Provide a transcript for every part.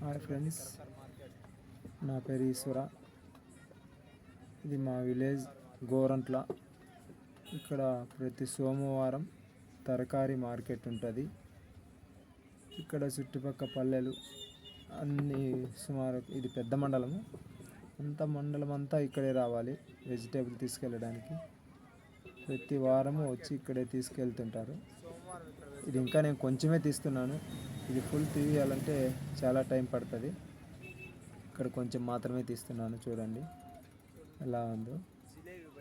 Hi friends, నా పేరు ఈశ్వర. ఇది మా విలేజ్ గోరంట్ల. ఇక్కడ ప్రతి సోమవారం తరకారీ మార్కెట్ ఉంటుంది. ఇక్కడ చుట్టుపక్కల పల్లెలు అన్నీ సుమారు ఇది పెద్ద మండలము. మండలం అంతా ఇక్కడే రావాలి వెజిటేబుల్ తీసుకెళ్ళడానికి. ప్రతి వారము వచ్చి ఇక్కడే తీసుకెళ్తుంటారు. ఇది ఇంకా నేను కొంచెమే తీస్తున్నాను. ఇది ఫుల్ తీయాలంటే చాలా టైం పడుతుంది. ఇక్కడ కొంచెం మాత్రమే తీస్తున్నాను. చూడండి ఎలా ఉందో.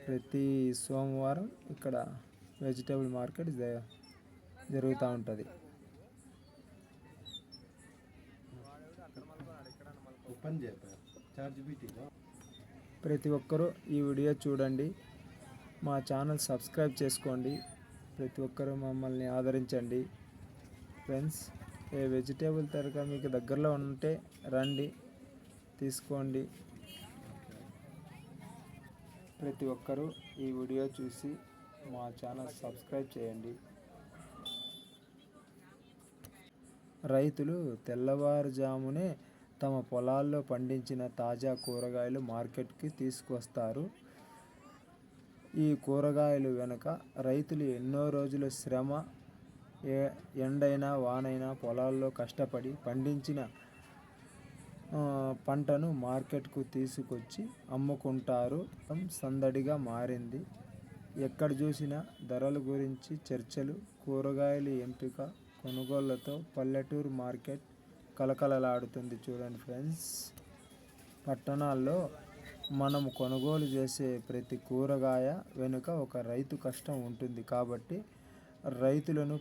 ప్రతి సోమవారం ఇక్కడ వెజిటేబుల్ మార్కెట్ జరుగుతూ ఉంటుంది. ప్రతి ఒక్కరూ ఈ వీడియో చూడండి, మా ఛానల్ సబ్స్క్రైబ్ చేసుకోండి. ప్రతి ఒక్కరూ మమ్మల్ని ఆదరించండి ఫ్రెండ్స్. ఏ వెజిటేబుల్ తరగతి మీకు దగ్గరలో ఉంటే రండి, తీసుకోండి. ప్రతి ఒక్కరూ ఈ వీడియో చూసి మా ఛానల్ సబ్స్క్రైబ్ చేయండి. రైతులు తెల్లవారుజామునే తమ పొలాల్లో పండించిన తాజా కూరగాయలు మార్కెట్కి తీసుకొస్తారు. ఈ కూరగాయలు వెనుక రైతులు ఎన్నో రోజుల శ్రమ, ఎండైనా వానైనా పొలాల్లో కష్టపడి పండించిన పంటను మార్కెట్కు తీసుకొచ్చి అమ్ముకుంటారు. సందడిగా మారింది. ఎక్కడ చూసినా ధరల గురించి చర్చలు, కూరగాయలు ఎంపిక, కొనుగోళ్లతో పల్లెటూరు మార్కెట్ కలకలలాడుతుంది. చూడండి ఫ్రెండ్స్, పట్టణాల్లో మనం కొనుగోలు చేసే ప్రతి కూరగాయ వెనుక ఒక రైతు కష్టం ఉంటుంది. కాబట్టి రైతులను